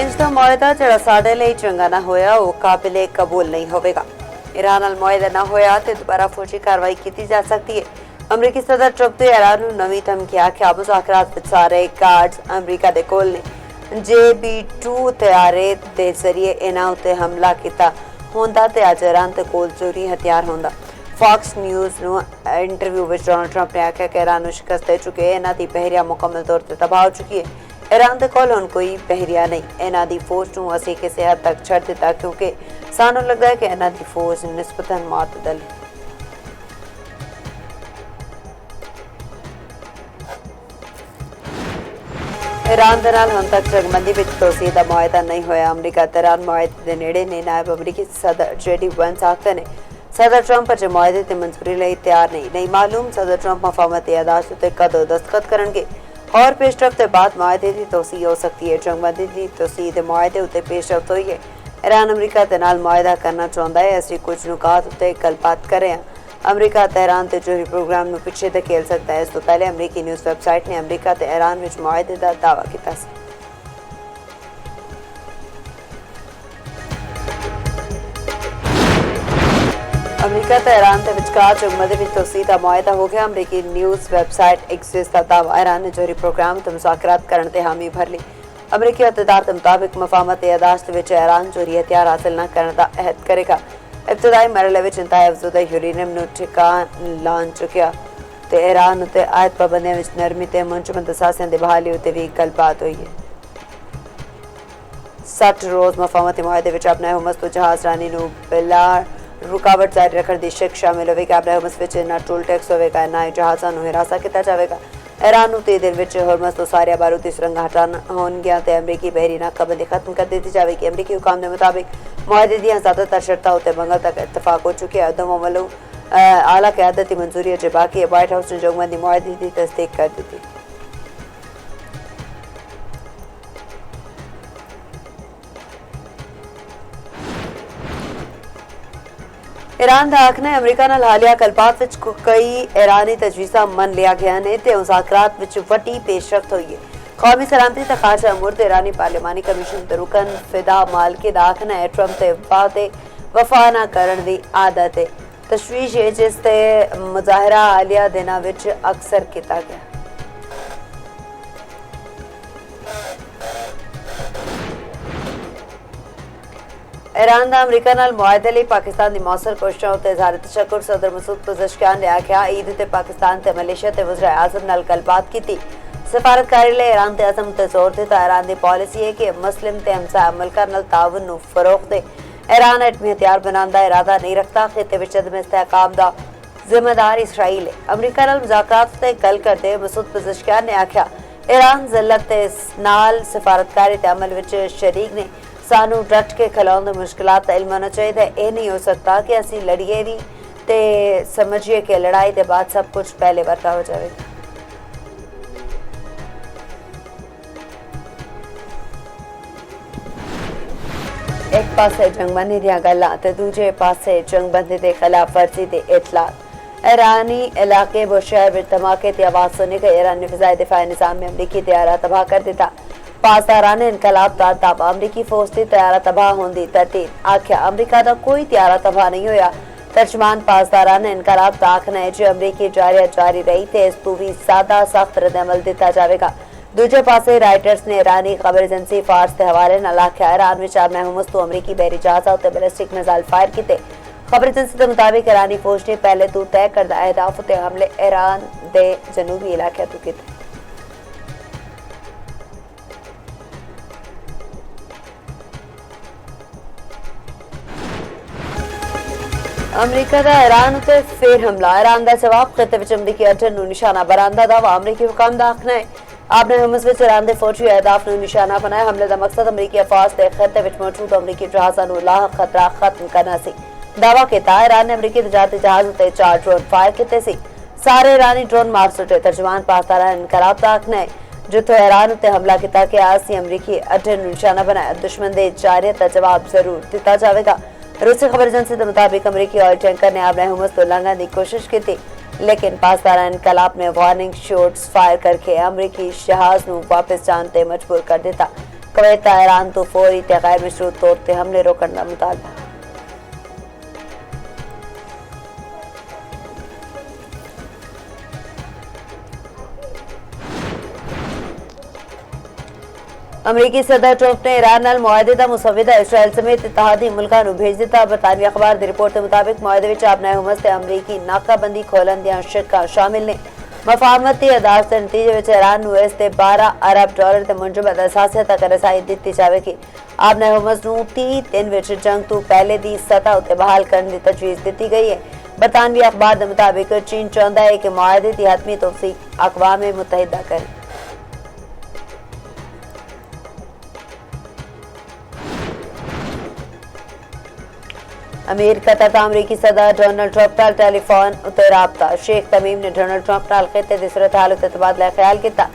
ਇੰਜ ਦਾ ਮੁਆਹਦਾ ਜਿਹੜਾ ਸਾਡੇ ਲਈ ਚੰਗਾ ਨਾ ਹੋਇਆ ਉਹ ਕਾਬਿਲੇ ਕਬੂਲ ਨਹੀਂ ਹੋਵੇਗਾ। ईरान ਨਾਲ ਮੁਆਹਦਾ ਨਾ ਹੋਇਆ ਤੇ ਦੁਬਾਰਾ ਫੌਜੀ ਕਾਰਵਾਈ ਕੀਤੀ ਜਾ ਸਕਦੀ ਹੈ। ਅਮਰੀਕੀ ਸਦਰ ਟਰੰਪ ਨੇ ईरान ਨੂੰ ਨਵੀਂ ਧਮਕੀ ਆਖਿਆ ਮੁਜ਼ਾਕਰਾਤ ਵਿੱਚ ਸਾਰੇ ਕਾਰਡਸ ਅਮਰੀਕਾ ਦੇ ਕੋਲ ਨੇ। JB-2 ਤਿਆਰੇ ਦੇ ਜ਼ਰੀਏ ਇਹਨਾਂ ਉੱਤੇ ਹਮਲਾ ਕੀਤਾ ਹੁੰਦਾ ਤੇ ਅੱਜ ईरान ਦੇ ਕੋਲ ਜ਼ਰੂਰੀ ਹਥਿਆਰ ਹੁੰਦਾ। ਫੌਕਸ ਨਿਊਜ਼ ਨੂੰ ਇੰਟਰਵਿਊ ਵਿੱਚ ਡੋਨਾਲਡ ਟਰੰਪ ਨੇ ਆਖਿਆ ਕਿ ईरान ਨੂੰ ਸ਼ਿਕਸਤ ਦੇ ਚੁੱਕੀ ਹੈ। ਇਹਨਾਂ ਦੀ ਪਹਿਰੀਆ ਮੁਕੰਮਲ ਤੌਰ ਤੇ ਤਬਾਹ ਹੋ ਚੁੱਕੀ ਹੈ। ईरान ਦੇ ਕੋਲ ਹੁਣ ਕੋਈ ਪਹਿਰੀਆ ਨਹੀਂ। ਇਹਨਾਂ ਦੀ ਫੌਜ ਨੂੰ ਅਸੀਂ ਕਿਸੇ ਹੱਦ ਤੱਕ ਛੱਡ ਦਿੱਤਾ ਕਿਉਂਕਿ ਸਾਨੂੰ ਲੱਗਦਾ ਹੈ ਕਿ ਇਹਨਾਂ ਦੀ ਫੌਜ ਨਿਸਬਤਨ ਮੁਅਤਦਲ ਹੈ। ईरान ਦੇ ਨਾਲ ਹੁਣ ਤੱਕ ਜੰਗਬੰਦੀ ਵਿੱਚ ਤੋਸੀਹ ਦਾ ਮੁਆਹਦਾ ਨਹੀਂ ਹੋਇਆ। ਅਮਰੀਕਾ ਤੇ ईरान ਮੁਆਹਦੇ ਦੇ ਨੇੜੇ ਨੇ। ਨਾਇਬ ਅਮਰੀਕੀ ਸਦਰ JD Vance ਆਖਦੇ ਨੇ सदर ट्रंप अजे मुआहदे ते मंजूरी लई तैयार नहीं मालूम सदर ट्रंप मफाहमत यादाश्त ते कदों दस्तखत करनगे और पेशरफ्त के बाद मुआहदे की तोसीह हो सकती है। जंगबंदी की तोसीह के मुआहदे उत्ते पेशरफ्त हुई है। ईरान अमरीका के नाल मुआहदा करना चाहता है। असं कुछ नुकात उत्ते गलबात कर रहे हैं। अमरीका ते ईरान के जोहरी प्रोग्राम में पिछे धकेल सकता है। इस तो पहले अमरीकी न्यूज़ वैबसाइट ने अमरीका ते ईरान विच मुआहदे का दावा किया। अमरीका ते ईरान के विचकार जंगबंदी में तोसीह का मुआहदा हो गया। अमरीकी न्यूज़ वैबसाइट एक्सिस का दावा ईरान ने जोहरी प्रोग्राम तो मुज़ाकरात करने ते हामी भर ली। अमरीकी अहदेदार के मुताबिक मफाहमत यादाश्त विच ईरान जोहरी हथियार हासिल न करने का अहद करेगा। इब्तदाई मरहले विच इंतहाई अफजुदा यूरेनियम नूं ठिकान लान चुकिया ते ईरान उत्ते आयत पाबंदियां विच नरमी ते मुंजमद असासियां दी बहाली उत्ते भी गलबात हुई है। 60 रोज़ मफाहमती मुआहदे विच अपने हुमस तो जहाज रानी नूं बिला रुकावट जारी रखने की शिक शामिल होगी। अपने हुमस विच ना टोल टैक्स होगा ना ही जहाज़ों को हिरासा किया जाएगा। ईरान को 30 दिन में हुरमस तो सारिया बारूदी सुरंग हटाना होंगे तो अमरीकी बहरी नाकाबंदी खत्म कर दी जाएगी। अमरीकी हुकाम के मुताबिक मुआहदे दी ज़्यादातर शर्तां उत्ते मंगल तक इतफाक हो चुके हैं। दोनों वालों आला क़यादत की मंजूरी अजे बाकी है। व्हाइट हाउस ने जंगबंदी मुआहदे की तस्दीक कर दी थी। ईरान का आखना है अमरीका नाल हालिया गलबात विच कई ईरानी तजवीज़ां मन लिया गया ने ते मुज़ाकरात विच वड्डी पेशरफ्त हुई है। कौमी सलामती ते खारजा अमूर ते ईरानी पार्लिमानी कमीशन दे रुकन फिदा मालिकी दा आखना है ट्रंप ते वादे वफा ना करन दी आदत है। तशवीश है जिस ते मुजाहरा हालिया दिनां विच अक्सर किया गया। ईरान का अमरीका नाल मुआहदे लई पाकिस्तान की मौसर कोशिशों उत्ते इज़हार तशक्कुर सदर मसूद पज़ेशकियान ने आख्या ईद ते पाकिस्तान ते मलेशिया ते वज़ीर आज़म नाल गलबात की। सफारतकारी ने ईरान ते अज़म ते जोर दिता। ईरान की पॉलिसी है कि मुस्लिम ते हमसाया मुल्कां नाल ताउन नूं फरोग दे। ईरान एटमी हथियार बनाने का इरादा नहीं रखता। खिते विच अदम इस्तेहकाम का जिम्मेदार इसराइल है। अमरीका नाल मुज़ाकरात ते गल करदे मसूद पज़ेशकियान ने आख्या ईरान ज़िल्लत ते नाल सफारतकारी ते अमल विच शरीक ने। सानू डट के खिलाउण दी मुश्किलात दा इल्म होना चाहिए। यह नहीं हो सकता कि असी लड़िए भी ते समझिए कि लड़ाई के बाद सब कुछ पहले वर्गा हो जाएगा। एक पासे जंगबंदी दी गल्लां ते दूजे पासे जंगबंदी के खिलाफ वर्जी के इतलात। ईरानी इलाके बुशहर विच धमाके की आवाज़ सुनी गई। ईरानी फिजाई दिफाई निज़ाम में अमरीकी तैयारा तबाह कर दिता। पासदारान इनकलाब का दावा अमरीकी फौज की तैयारा तबाह होने की तरतीब आख्या अमरीका का कोई तैयारा तबाह नहीं होया। तर्जमान पासदारान इनकलाब का आखना है जो अमरीकी जारी रही थे इस तू भी ज्यादा सख्त रद्दअमल दिता जाएगा। दूजे पासे राइटर्स ने ईरानी खबर एजेंसी फार्स के हवाले नाल आख्या ईरान विच महमूस तो अमरीकी बहरी जहाज़ां उत्ते बैलिस्टिक मिसाइल फायर किए। खबर एजेंसी के मुताबिक ईरानी फौज ने पहले तो तय करदा अहदाफ उत्ते हमले ईरान के जनूबी इलाके तो किए। अमरीका का ईरान उत्ते फिर हमला। ईरान का जवाब खिते विच अमरीकी अड्डे नूं निशाना बनाने का दावा। अमरीकी हुकाम का आखना है आपने हुमस विच ईरान के फौजी अहदाफ नूं निशाना बनाया। हमले का मकसद अमरीकी अफवाज के खिते विच मौजूद अमरीकी जहाज़ां नूं लाहक खतरा खत्म करना सी। दावा किया ईरान ने अमरीकी तजारती जहाज़ उत्ते 4 ड्रोन फायर किए सी। सारे ईरानी ड्रोन मार सुटे। तर्जमान पासदारान इनकलाब का आखना है जिथों ईरान उत्ते हमला किया कि असीं अमरीकी अड्डे नूं निशाना बनाया। दुश्मन के जारियत का जवाब जरूर दिता जाएगा। रूसी खबर एजेंसी के मुताबिक अमरीकी ऑयल टैंकर ने अपने हुमस तो उल्लंघन की कोशिश की थी लेकिन पासदारा इनकलाब ने वार्निंग शॉट्स फायर करके अमरीकी जहाज को वापस जाने मजबूर कर दिता। कुवैत का ईरान तो फौरी ते गैर मशरूत तौर ते हमले रोकण का मुतालबा। अमरीकी सदर ट्रंप ने ईरान नाल मुआहदे का मुसविदा इसराइल समेत इत्तेहादी मुल्कां नूं भेज दिता। बरतानवी अखबार की रिपोर्ट के मुताबिक मुआहदे विच अपना हुमस ते अमरीकी नाकाबंदी खोलन दियां शिक्कां शामिल ने। मफाहमती अदालत के नतीजे विच ईरान नूं इस ते $12 अरब ते मुंजमद असासिया तक रसाई दी जाएगी। अपना हुमस नूं 30 दिन विच जंग तो पहले दी सतह उत्ते बहाल करने की तजवीज़ दी गई है। बरतानवी अखबार के मुताबिक चीन चाहता है कि मुआहदे की हतमी तौसीक अक़वाम मुत्तहिदा करे। अमीर कतर का अमरीकी सदर डोनाल्ड ट्रंप नाल टेलीफोन उत्ते राबता। शेख तमीम ने डोनाल्ड ट्रंप नाल खिते दी सूरत हाल उत्ते तबादला ख्याल किया।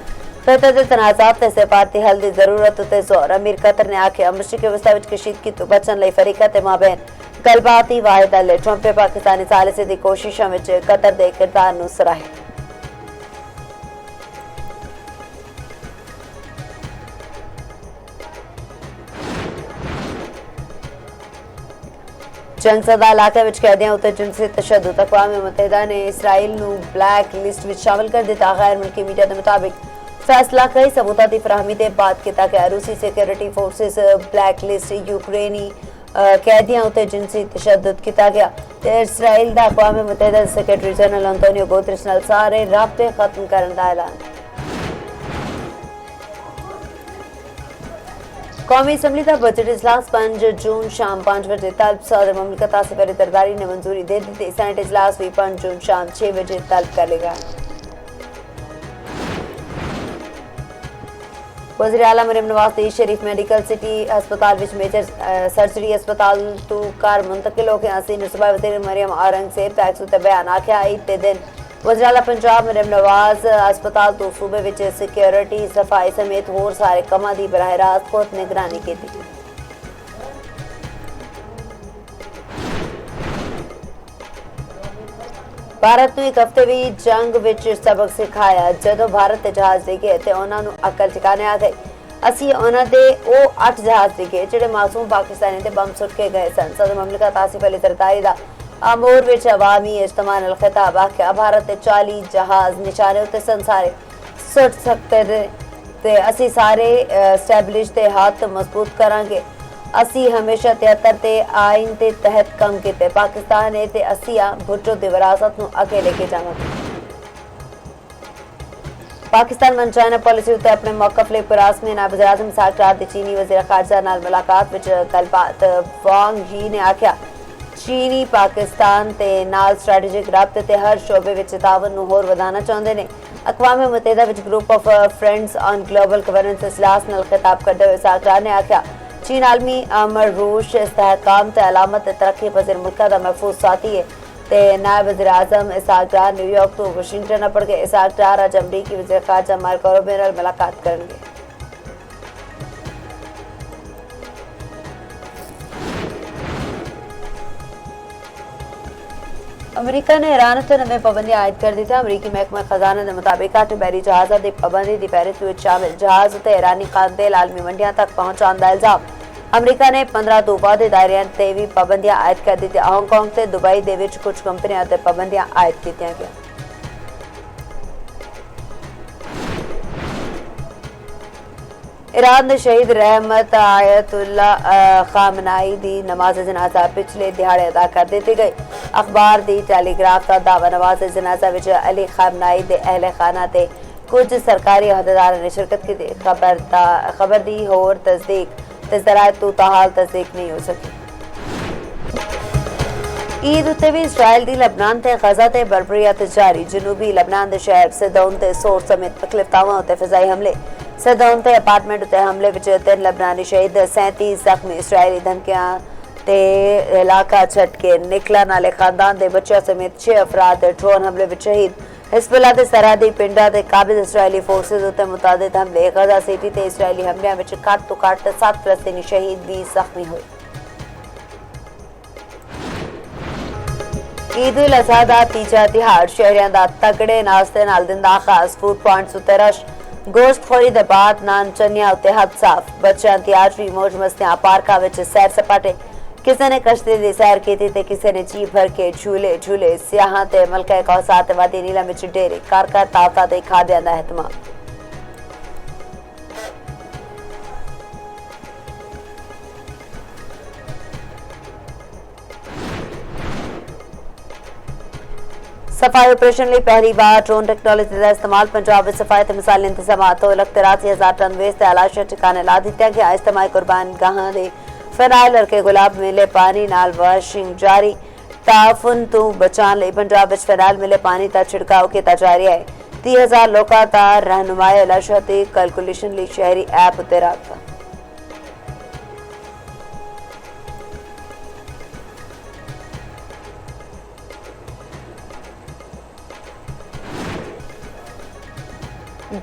खिते दे तनाज़ात ते सिफारती हल की जरूरत उत्ते जोर। अमीर कतर ने आखिया मशरक़ी वस्ता विच कशीदगी तो बचन लई फरीकां ते माबैन गलबाती वाहिद हल है। ट्रंप ने पाकिस्तानी सालिसे दी कोशिशां विच कतर दे किरदार नूं सराहिया। जंगसदा इलाके विच कैदियां उत्ते जिनसी तशद्दुद। अक़वाम मुत्तहिदा ने इसराइल नूं ब्लैक लिस्ट विच शामिल कर दिता। गैर मुल्की मीडिया के मुताबिक फैसला कई सबूतां दी फराहमी के बाद किया गया। रूसी सिक्योरिटी फोर्सेस ब्लैक लिस्ट यूक्रेनी कैदियां उत्ते जिनसी तशद्दुद किया गया ते इसराइल दा अक़वाम मुत्तहिदा सेक्रेटरी जनरल एंटोनियो गुतरेस नाल सारे राबते खत्म करने का ऐलान। कौमी असम्बली का बजट इजलास 5 जून शाम 5 बजे तलब। सदर मुमलिकत आसिफ अली जरदारी ने मंजूरी दे दी। सेनेट इजलास भी 5 जून शाम 6 बजे तलब करेगा। वज़ीर आला मरियम नवाज दी शरीफ मेडिकल सिटी अस्पताल विच मेजर सर्जरी अस्पताल तो कार मुंतकिल हो गया। सीनियर सूबा वज़ीर मरियम औरंगजेब टैक्स उत्ते बयान आख्या ईद दिन वज़ीर आला पंजाब मरियम नवाज अस्पताल तो सूबे विच सिक्योरिटी सफाई समेत होर सारे कमां दी बराह रास्त खुद निगरानी की। भारत नूं एक हफ्ते भी जंग विच सबक सिखाया। जदों भारत ते जहाज डिगे ते उन्हां नूं अकल ठिकाने आ गई। असी उन्हां दे ओ 8 जहाज डिगे जिहड़े मासूम पाकिस्तानी ते बम सुट के गए सन। सदर मुमलिकत आसिफ अली जरदारी दा आमूर विच अवामी इज्तिमा नाल खिताब आख्या भारत ते 40 जहाज निशाने उत्ते संसारे सुट सकते ते असी सारे स्टैबलिश ते हाथ मजबूत करांगे। असी हमेशा 73 ते आइन के तहत कम किते। पाकिस्तान ते असिया भुट्टो दी विरासत नूं अगे लेके जावांगे। पाकिस्तान मन चाइना पॉलिसी उत्ते अपने मौकफ लई पुरस्मी नायब वज़ीर आज़म साकरार दी चीनी वज़ीर खारजा नाल मुलाकात विच गलबात। वांग ही ने आख्या चीनी पाकिस्तान ते नाल स्ट्रैटेजिक राबते ते हर शोबे विच तावन नूं होर वधाना चाहुंदे ने। अक़वाम मुत्तहिदा विच group of friends on global governance इजलास नाल खिताब करदे हुए साकरार ने आख्या चीन आलमी अमन रूश इस्तेहकाम ते अलामत तरक्की पज़ीर मुल्कां दा महफूज साथी है ते नायब वज़ीर आज़म इसहाक डार न्यूयॉर्क तो वाशिंगटन अपड़ के इसहाक डार अज अमरीकी वज़ीर खारजा मार्को रूबियो नाल मुलाकात करनगे। अमरीका ने ईरान उत्ते नवी पाबंदियां आयद कर दी। अमरीकी महकमा खजाना के मुताबिक 8 बहरी जहाज़ों की पाबंदी की फहरिस्त विच शामिल जहाज उत्ते ईरानी खाद्य तेल आलमी मंडियां तक पहुंचाने का इल्जाम। अमरीका ने 15 तो वादे दायरियां ते भी पाबंदियां आयद कर दी। हांगकांग ते दुबई दे विच कुछ कंपनियां ते पाबंदियां आयद कीतियां गईयां। ईरान दे शहीद रहमत आयतुल्ला खामनाई दी नमाज जनाजा पिछले दिहाड़े अदा कर दी गई। अखबार दी टेलीग्राफ का दावा नमाज जनाजा विच अली खामनाई दे अहले खाना ते कुछ सरकारी अहदेदारां ने शिरकत की। खबर दी होर तस्दीक ते ज़राए तो ताहाल तस्दीक नहीं हो सकी। ईद उत्ते भी इसराइल दी लबनान ते गजा ते बरबरियत जारी। जनूबी लबनान दे शहर सदौन ते सोर समेत मुख्तलिफ थावां उत्ते फिजाई हमले। सदौन ते अपार्टमेंट उत्ते हमले विच 3 लबनानी शहीद 37 जख्मी। इसराइली धमकियां ते इलाका छड्ड के निकलन आले खानदान दे बच्चों समेत 6 अफराद ड्रोन हमले विच शहीद। हिजबुल्लाह दे सरहदी पिंडां ते काबिज इसराइली फोर्सेस उत्ते मुतादिद हमले। गजा सिटी ते इसराइली हमलियां विच घट्ट तो घट्ट 7 फलस्तीनी शहीद 20 जख्मी होए। ईद उल अज़हा दा तीजा तिहाड़ शहरियां दा तगड़े नाश्ते नाल दिन दा आगाज़। फूड पॉइंट्स उत्ते रश ਗੋਸ਼ਤਖੋਰੀ ਦੇ ਬਾਅਦ ਨਾਨਚਨੀਆਂ ਉੱਤੇ ਹੱਥ ਸਾਫ਼। ਬੱਚਿਆਂ ਦੀ ਆਖਰੀ ਮੌਜ ਮਸਤੀਆਂ ਪਾਰਕਾਂ ਵਿੱਚ ਸੈਰ ਸਪਾਟੇ। ਕਿਸੇ ਨੇ ਕਸ਼ਤੀ ਦੀ ਸੈਰ ਕੀਤੀ ਤੇ ਕਿਸੇ ਨੇ ਜੀ ਭਰ ਕੇ ਝੂਲੇ ਝੂਲੇ। ਸਿਆਹਾਂ ਤੇ ਮਲਕਾ ਕੌਸਾ ਤੇ ਵਾਦੀ ਨੀਲਮ ਵਿੱਚ ਡੇਰੇ। ਘਰ ਘਰ ਤਾਵਤਾ ਤੇ ਖਾਦਿਆਂ ਦਾ ehtimam। सफाई ऑपरेशन ਲਈ ਪਹਿਲੀ ਵਾਰ ਡਰੋਨ ਟੈਕਨੋਲੋਜੀ ਦਾ ਇਸਤੇਮਾਲ। ਪੰਜਾਬ ਵਿੱਚ ਸਫਾਈ ਤੇ ਮਿਸਾਲੀ ਇੰਤਜ਼ਾਮਾਤ। 2,83,000 ਟਨ ਵੇਸਟ ਤੇ ਆਲਾਸ਼ਾ ਟਿਕਾਣੇ ਲਾ ਦਿੱਤਾ ਗਿਆ। ਇਜਤਮਾਹੀ ਕੁਰਬਾਨਗਾਹਾਂ ਦੇ ਫਨਾਇਲ ਲੜਕੇ ਗੁਲਾਬ ਮਿਲੇ ਪਾਣੀ ਨਾਲ ਵਾਸ਼ਿੰਗ ਜਾਰੀ। ਤਾਫੁਨ ਤੋਂ ਬਚਾਉਣ ਲਈ ਪੰਜਾਬ ਵਿੱਚ ਫਨਾਇਲ ਮਿਲੇ ਪਾਣੀ ਦਾ ਛਿੜਕਾਅ ਕੀਤਾ ਜਾ ਰਿਹਾ ਹੈ। 30,000 ਲੋਕਾਂ ਦਾ ਰਹਿਨੁਮਾਈ ਆਲਾਸ਼ਾ ਤੇ ਕੈਲਕੂਲੇਸ਼ਨ ਲਈ ਸ਼ਹਿਰੀ ਐਪ ਉੱਤੇ ਰਾਬਤਾ।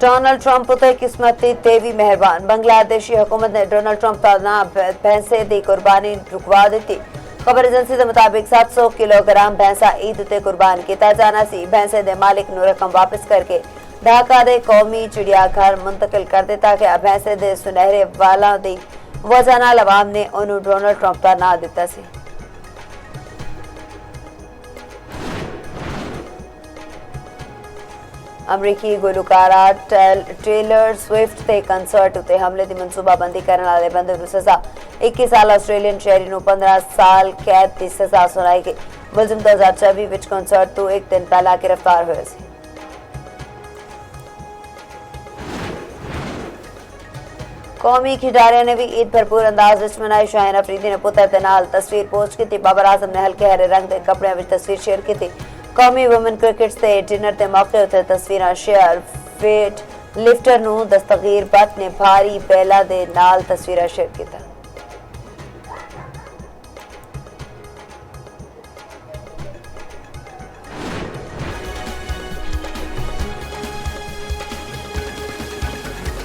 डोनाल्ड ट्रंप उते किस्मती तेवी मेहरबान। बांग्लादेशी हुकूमत ने डोनाल्ड ट्रंप का नाम भैंसे की कुर्बानी रुकवा दी। खबर एजेंसी के मुताबिक 700 किलोग्राम भैंसा ईद उत्ते कुर्बान किया जाना सी। भैंसे दे मालिक नूं रकम वापस करके ढाका के कौमी चिड़ियाघर मुंतकिल कर दिता गया। भैंसे दे सुनहरे वालों की वजह नाल अवाम ने उन्होंने डोनाल्ड ट्रंप का नाम दिता सी। अमरीकी गुलकारा टेलर स्विफ्ट के कंसर्ट उत्ते हमले की मनसूबाबंदी करने वाले बंदे को सजा। 21 साल ऑस्ट्रेलियन शहरी को 15 साल कैद की सजा सुनाई गई। मुलजिम 2024 विच कंसर्ट तो एक दिन पहला गिरफ्तार हुए सी। कौमी खिडारियों ने भी ईद भरपूर अंदाज विच मनाई। शाहीन अफरीदी ने पुत्र के नाल तस्वीर पोस्ट की। बाबर आजम ने हल्के हरे रंग के कपड़े में तस्वीर शेयर की। कौमी वुमेन क्रिकेट से डिनर के मौके उत्ते तस्वीर शेयर। वेट लिफ्टर नूं दस्तगीर भट्ट ने भारी बैला दे नाल तस्वीर शेयर किया।